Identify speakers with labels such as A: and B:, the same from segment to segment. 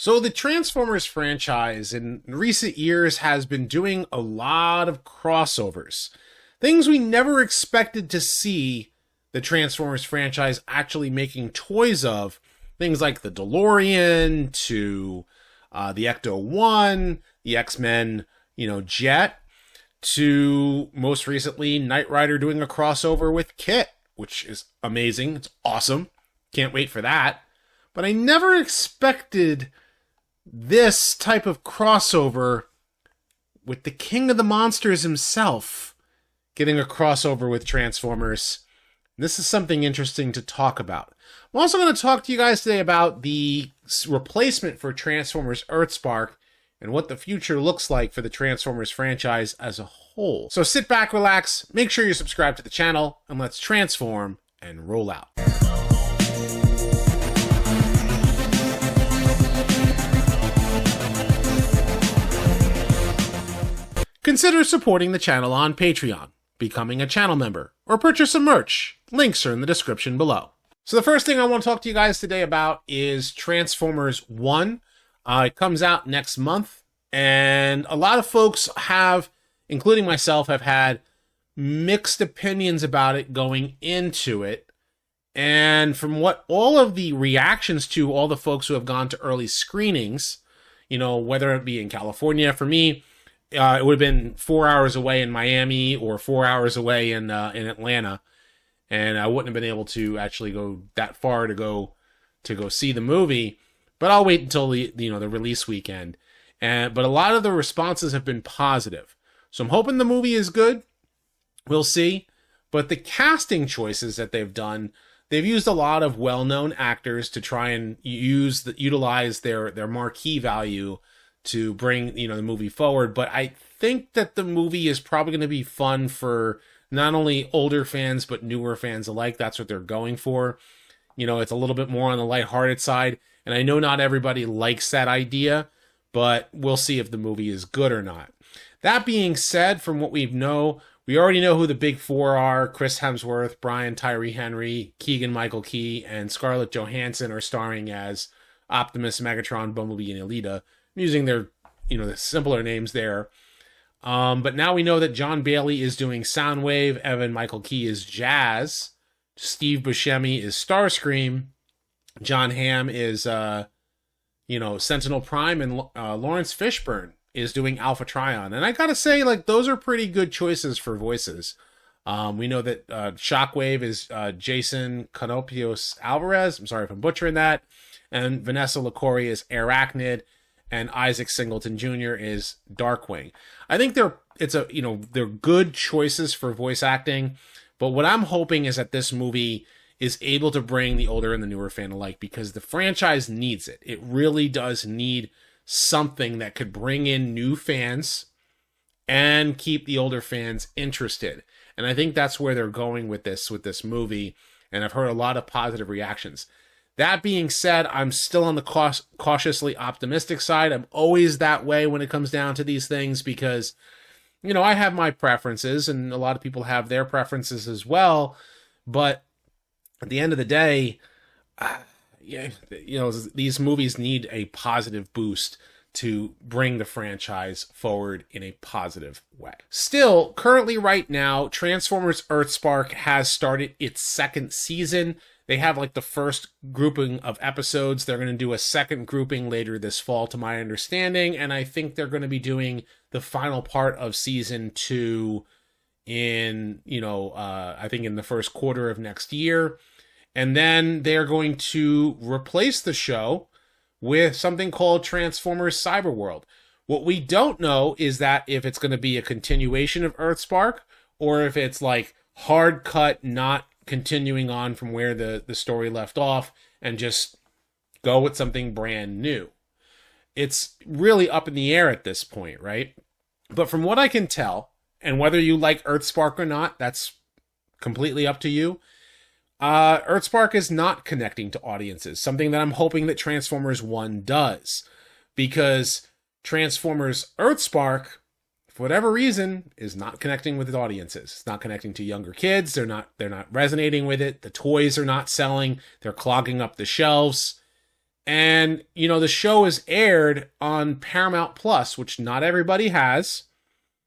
A: So the Transformers franchise in recent years has been doing a lot of crossovers. Things we never expected to see the Transformers franchise actually making toys of. Things like the DeLorean to the Ecto-1, the X-Men, jet, to most recently Knight Rider doing a crossover with KITT, which is amazing. It's awesome. Can't wait for that. But I never expected this type of crossover with the King of the Monsters himself getting a crossover with Transformers. This is something interesting to talk about. I'm also going to talk to you guys today about the replacement for Transformers Earthspark and what the future looks like for the Transformers franchise as a whole. So sit back, relax, make sure you subscribe to the channel, and let's transform and roll out. Consider supporting the channel on Patreon, becoming a channel member, or purchase some merch. Links are in the description below. So the first thing I want to talk to you guys today about is Transformers 1. It comes out next month, and a lot of folks have, including myself, have had mixed opinions about it going into it. And from what all of the reactions to all the folks who have gone to early screenings, whether it be in California, for me, it would have been 4 hours away in Miami or 4 hours away in Atlanta, and I wouldn't have been able to actually go that far to go see the movie. But I'll wait until the release weekend. But a lot of the responses have been positive, so I'm hoping the movie is good. We'll see. But the casting choices that they've done, they've used a lot of well-known actors to try and utilize their marquee value to bring the movie forward. But I think that the movie is probably going to be fun for not only older fans but newer fans alike. That's what they're going for. It's a little bit more on the lighthearted side, and I know not everybody likes that idea, but we'll see if the movie is good or not. That being said, from what we already know who the big four are. Chris Hemsworth, Brian Tyree Henry, Keegan-Michael Key, and Scarlett Johansson are starring as Optimus, Megatron, Bumblebee, and Elita. I'm using their, the simpler names there. But now we know that John Bailey is doing Soundwave, Evan Michael Key is Jazz, Steve Buscemi is Starscream, John Hamm is, Sentinel Prime, and Lawrence Fishburne is doing Alpha Trion. And I gotta say, those are pretty good choices for voices. We know that Shockwave is Jason Canopios Alvarez. I'm sorry if I'm butchering that. And Vanessa LaCouri is Arachnid. And Isaac Singleton Jr. is Darkwing. I think they're good choices for voice acting, but what I'm hoping is that this movie is able to bring the older and the newer fan alike, because the franchise needs it. It really does need something that could bring in new fans and keep the older fans interested. And I think that's where they're going with this movie, and I've heard a lot of positive reactions. That being said, I'm still on the cautiously optimistic side. I'm always that way when it comes down to these things because, I have my preferences and a lot of people have their preferences as well. But at the end of the day, these movies need a positive boost to bring the franchise forward in a positive way. Still, currently right now, Transformers Earthspark has started its second season. They have the first grouping of episodes. They're going to do a second grouping later this fall, to my understanding. And I think they're going to be doing the final part of season 2 in, I think in the first quarter of next year. And then they're going to replace the show with something called Transformers Cyberworld. What we don't know is that if it's going to be a continuation of Earthspark, or if it's hard cut, not continuing on from where the story left off and just go with something brand new. It's really up in the air at this point, right? But from what I can tell, and whether you like Earthspark or not, that's completely up to you. Earthspark is not connecting to audiences, something that I'm hoping that Transformers 1 does, because Transformers Earthspark, for whatever reason, is not connecting with audiences. It's not connecting to younger kids. They're not resonating with it. The toys are not selling. They're clogging up the shelves. And, you know, the show is aired on Paramount Plus, which not everybody has.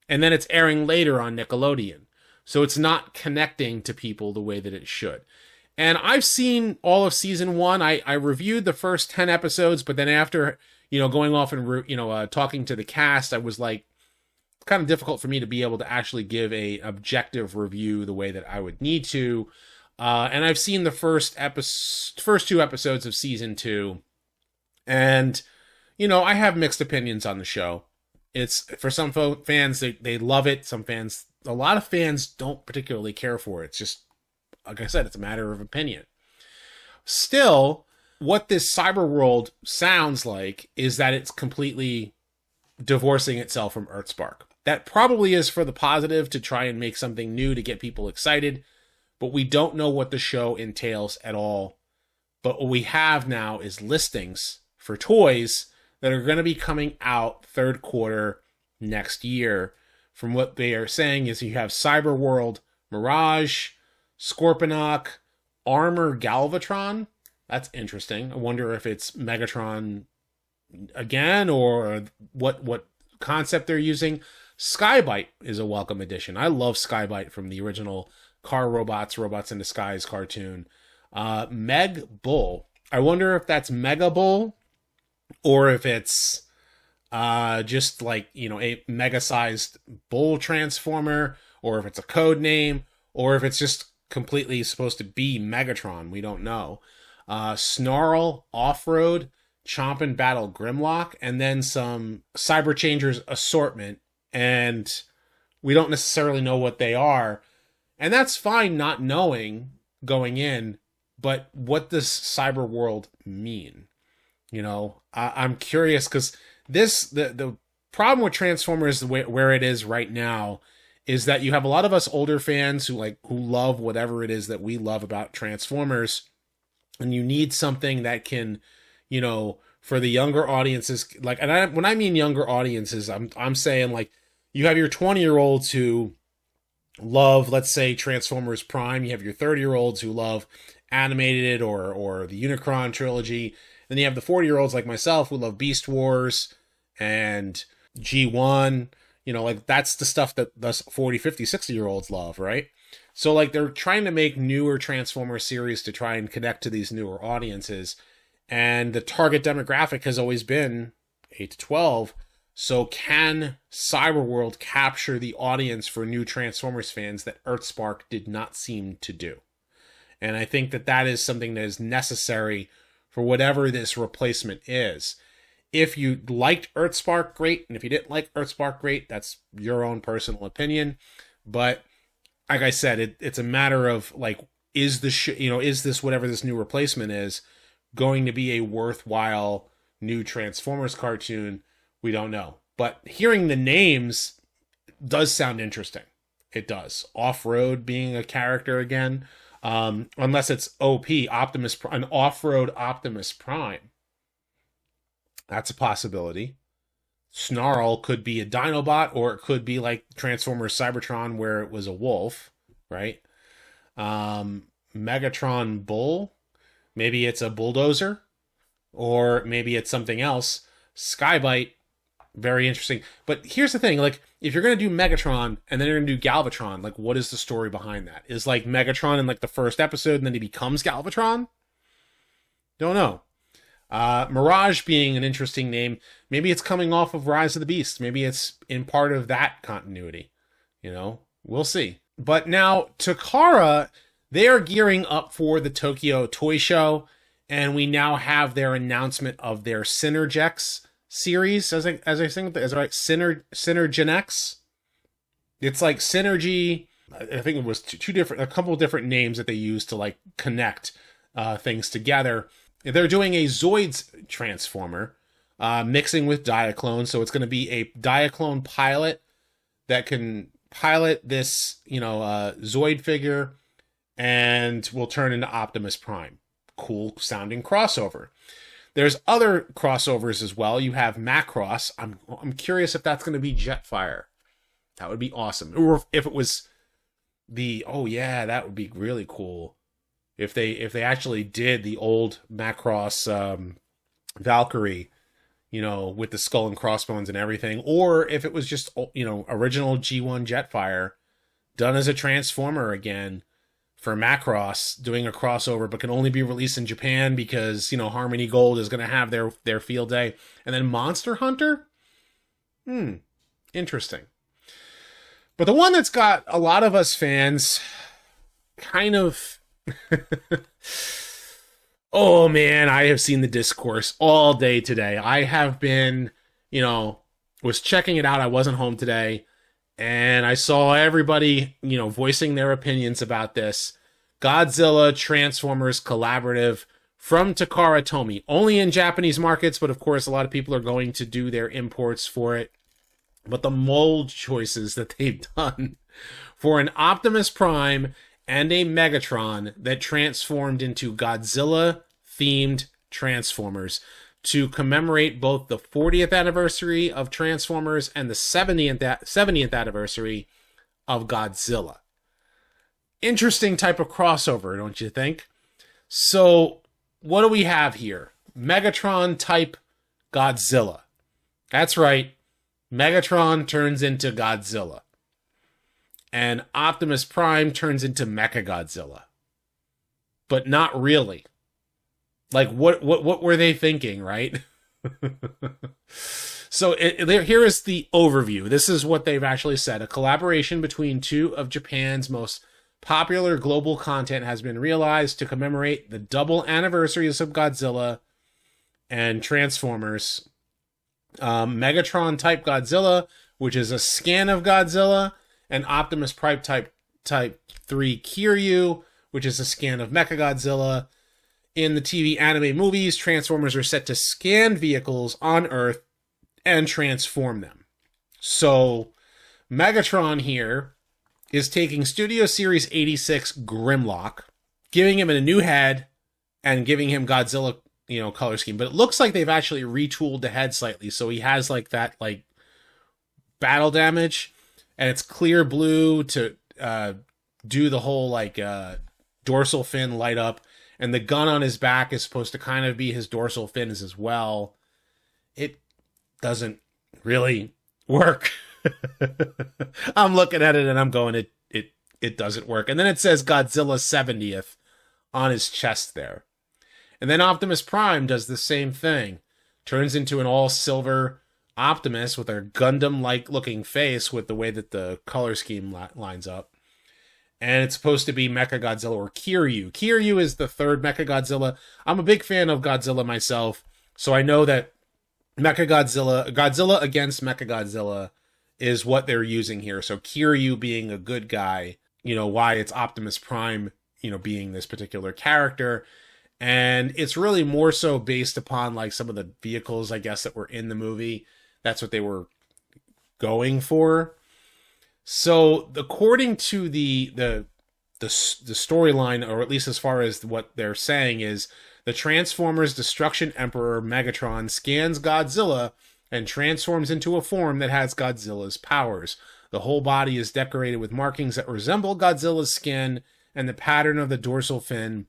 A: And then it's airing later on Nickelodeon. So it's not connecting to people the way that it should. And I've seen all of season 1. I reviewed the first 10 episodes, but then after, you know, going off and, talking to the cast, I was like, kind of difficult for me to be able to actually give a objective review the way that I would need to. And I've seen the first 2 episodes of season 2. And, you know, I have mixed opinions on the show. It's, for some fans, they love it. Some fans, a lot of fans don't particularly care for it. It's just, like I said, it's a matter of opinion. Still, what this Cyberworld sounds like is that it's completely divorcing itself from Earthspark. That probably is for the positive, to try and make something new to get people excited, but we don't know what the show entails at all. But what we have now is listings for toys that are going to be coming out third quarter next year. From what they are saying is you have Cyberworld, Mirage, Scorponok, Armor Galvatron. That's interesting. I wonder if it's Megatron again, or what concept they're using. Skybite is a welcome addition. I love Skybite from the original Car Robots in Disguise cartoon. Meg Bull. I wonder if that's Mega Bull, or if it's just like, you know, a mega-sized bull transformer, or if it's a code name, or if it's just completely supposed to be Megatron. We don't know. Snarl, Off-Road, Chomp and Battle Grimlock, and then some Cyber Changers assortment, and we don't necessarily know what they are. And that's fine not knowing going in, but what does Cyberworld mean? You know, I'm curious, because the problem with Transformers where it is right now is that you have a lot of us older fans who love whatever it is that we love about Transformers, and you need something that can, you know, for the younger audiences, like, and when I mean younger audiences, I'm saying, like, you have your 20-year-olds who love, let's say, Transformers Prime. You have your 30-year-olds who love animated or the Unicron trilogy. Then you have the 40-year-olds like myself who love Beast Wars and G1. You know, like, that's the stuff that the 40, 50, 60-year-olds love, right? So, like, they're trying to make newer Transformers series to try and connect to these newer audiences. And the target demographic has always been 8 to 12. So can Cyberworld capture the audience for new Transformers fans that Earthspark did not seem to do? And I think that is something that is necessary for whatever this replacement is. If you liked Earthspark, great. And if you didn't like Earthspark, great. That's your own personal opinion. But like I said, it's a matter of, like, is this whatever this new replacement is going to be a worthwhile new Transformers cartoon? We don't know. But hearing the names does sound interesting. It does. Off-Road being a character again. Unless it's OP, an Off-Road Optimus Prime. That's a possibility. Snarl could be a Dinobot, or it could be like Transformers Cybertron, where it was a wolf, right? Megatron Bull. Maybe it's a bulldozer, or maybe it's something else. Skybite, very interesting. But here's the thing, like, if you're going to do Megatron and then you're going to do Galvatron, like, what is the story behind that? Is, like, Megatron in, like, the first episode and then he becomes Galvatron? Don't know. Mirage being an interesting name. Maybe it's coming off of Rise of the Beast. Maybe it's in part of that continuity. You know, we'll see. But now, Takara, they are gearing up for the Tokyo Toy Show, and we now have their announcement of their Synergex series, as I think, is right? Synergenex. It's like Synergy. I think it was a couple of different names that they used to, like, connect things together. They're doing a Zoids Transformer, mixing with Diaclone, so it's going to be a Diaclone pilot that can pilot this, Zoid figure, and will turn into Optimus Prime. Cool sounding crossover. There's other crossovers as well. You have Macross. I'm curious if that's going to be Jetfire. That would be awesome. Or if it was that would be really cool. If they actually did the old Macross Valkyrie, you know, with the skull and crossbones and everything, or if it was just, you know, original G1 Jetfire done as a Transformer again for Macross, doing a crossover, but can only be released in Japan because, you know, Harmony Gold is going to have their field day. And then Monster Hunter? Interesting. But the one that's got a lot of us fans kind of... Oh man, I have seen the discourse all day today. I have been, you know, was checking it out. I wasn't home today. And I saw everybody, you know, voicing their opinions about this. Godzilla Transformers collaborative from Takara Tomy. Only in Japanese markets, but of course a lot of people are going to do their imports for it. But the mold choices that they've done for an Optimus Prime and a Megatron that transformed into Godzilla-themed Transformers to commemorate both the 40th anniversary of Transformers and the 70th anniversary of Godzilla. Interesting type of crossover, don't you think? So, what do we have here? Megatron-type Godzilla. That's right. Megatron turns into Godzilla. And Optimus Prime turns into Mechagodzilla. But not really. Like, what were they thinking, right? So here is the overview. This is what they've actually said. A collaboration between two of Japan's most popular global content has been realized to commemorate the double anniversaries of Godzilla and Transformers. Megatron-type Godzilla, which is a scan of Godzilla, and Optimus Prime Type 3 Kiryu, which is a scan of Mechagodzilla. In the TV anime movies, Transformers are set to scan vehicles on Earth and transform them. So, Megatron here is taking Studio Series 86 Grimlock, giving him a new head, and giving him Godzilla, you know, color scheme. But it looks like they've actually retooled the head slightly, so he has like that, like, battle damage, and it's clear blue to do the whole, like, dorsal fin light up. And the gun on his back is supposed to kind of be his dorsal fins as well. It doesn't really work. I'm looking at it and I'm going, it doesn't work. And then it says Godzilla 70th on his chest there. And then Optimus Prime does the same thing. Turns into an all-silver Optimus with a Gundam-like looking face with the way that the color scheme lines up. And it's supposed to be Mechagodzilla or Kiryu. Kiryu is the third Mechagodzilla. I'm a big fan of Godzilla myself, so I know that Godzilla against Mechagodzilla is what they're using here. So Kiryu being a good guy, you know, why it's Optimus Prime, you know, being this particular character. And it's really more so based upon like some of the vehicles, I guess, that were in the movie. That's what they were going for. So, according to the storyline, or at least as far as what they're saying, is the Transformers Destruction Emperor Megatron scans Godzilla and transforms into a form that has Godzilla's powers. The whole body is decorated with markings that resemble Godzilla's skin, and the pattern of the dorsal fin,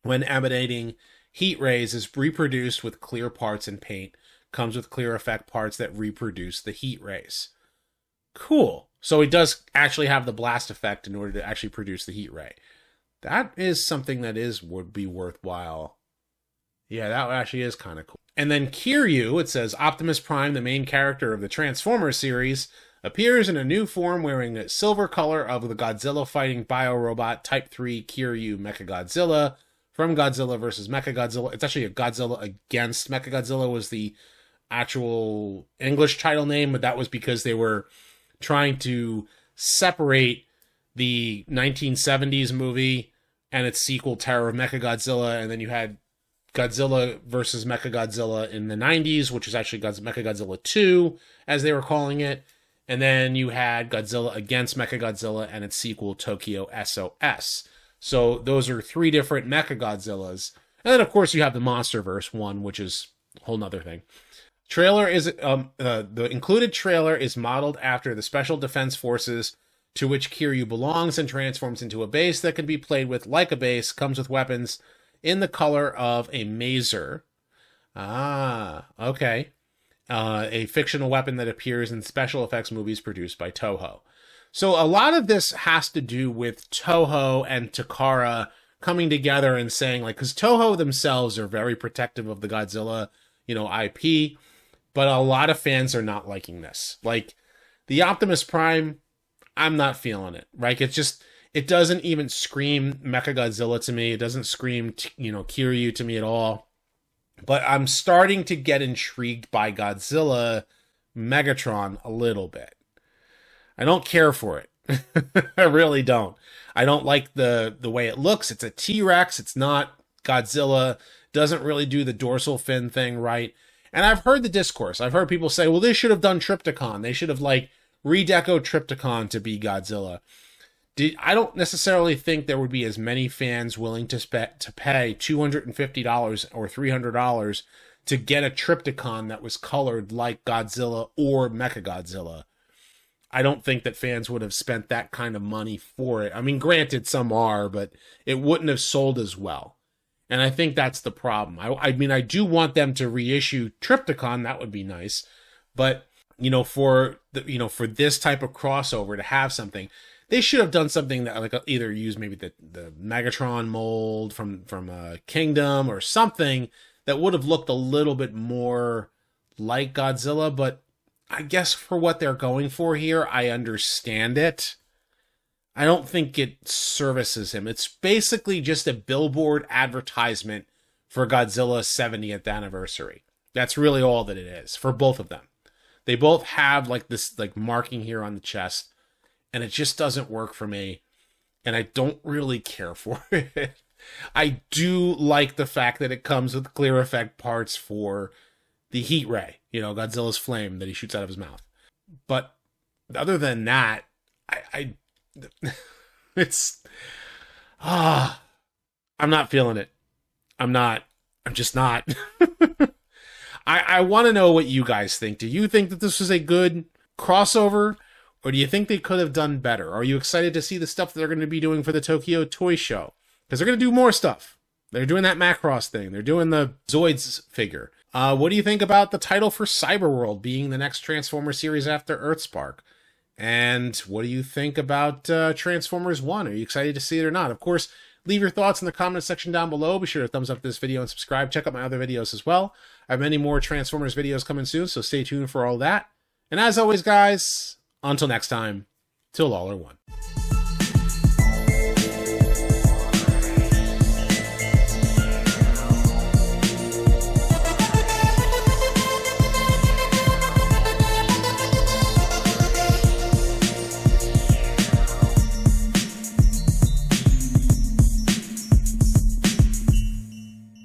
A: when emanating heat rays, is reproduced with clear parts and paint. Comes with clear effect parts that reproduce the heat rays. Cool. So it does actually have the blast effect in order to actually produce the heat ray. That is something that would be worthwhile. Yeah, that actually is kind of cool. And then Kiryu, it says, Optimus Prime, the main character of the Transformers series, appears in a new form wearing the silver color of the Godzilla fighting biorobot Type 3 Kiryu Mechagodzilla from Godzilla vs. Mechagodzilla. It's actually a Godzilla against Mechagodzilla was the actual English title name, but that was because they were trying to separate the 1970s movie and its sequel, Terror of Mechagodzilla, and then you had Godzilla vs. Mechagodzilla in the 90s, which was actually Mechagodzilla 2, as they were calling it, and then you had Godzilla against Mechagodzilla and its sequel, Tokyo SOS. So those are three different Mechagodzillas. And then, of course, you have the MonsterVerse one, which is a whole nother thing. Trailer is the included trailer is modeled after the Special Defense Forces, to which Kiryu belongs, and transforms into a base that can be played with like a base. Comes with weapons in the color of a mazer. Ah, okay. A fictional weapon that appears in special effects movies produced by Toho. So a lot of this has to do with Toho and Takara coming together and saying, like, because Toho themselves are very protective of the Godzilla, IP, but a lot of fans are not liking this. Like, the Optimus Prime, I'm not feeling it, right? It doesn't even scream Mechagodzilla to me. It doesn't scream, Kiryu to me at all. But I'm starting to get intrigued by Godzilla Megatron a little bit. I don't care for it. I really don't. I don't like the way it looks. It's a T-Rex. It's not Godzilla. Doesn't really do the dorsal fin thing right. And I've heard the discourse. I've heard people say, well, they should have done Trypticon. They should have, redeco Trypticon to be Godzilla. I don't necessarily think there would be as many fans willing to pay $250 or $300 to get a Trypticon that was colored like Godzilla or Mechagodzilla. I don't think that fans would have spent that kind of money for it. I mean, granted, some are, but it wouldn't have sold as well. And I think that's the problem. I mean, I do want them to reissue Trypticon. That would be nice. But, for this type of crossover to have something, they should have done something that either use maybe the Megatron mold from Kingdom or something that would have looked a little bit more like Godzilla. But I guess for what they're going for here, I understand it. I don't think it services him. It's basically just a billboard advertisement for Godzilla's 70th anniversary. That's really all that it is for both of them. They both have this marking here on the chest, and it just doesn't work for me, and I don't really care for it. I do like the fact that it comes with clear effect parts for the heat ray, Godzilla's flame that he shoots out of his mouth. But other than that, I'm not feeling it. I'm just not. I want to know what you guys think. Do you think that this was a good crossover, or do you think they could have done better? Are you excited to see the stuff that they're going to be doing for the Tokyo Toy Show? Because they're going to do more stuff. They're doing that Macross thing. They're doing the Zoids figure. What do you think about the title for Cyberworld being the next Transformers series after Earthspark? And what do you think about Transformers 1? Are you excited to see it or not? Of course, leave your thoughts in the comment section down below. Be sure to thumbs up this video and subscribe. Check out my other videos as well. I have many more Transformers videos coming soon, so stay tuned for all that. And as always, guys, until next time, till all are one.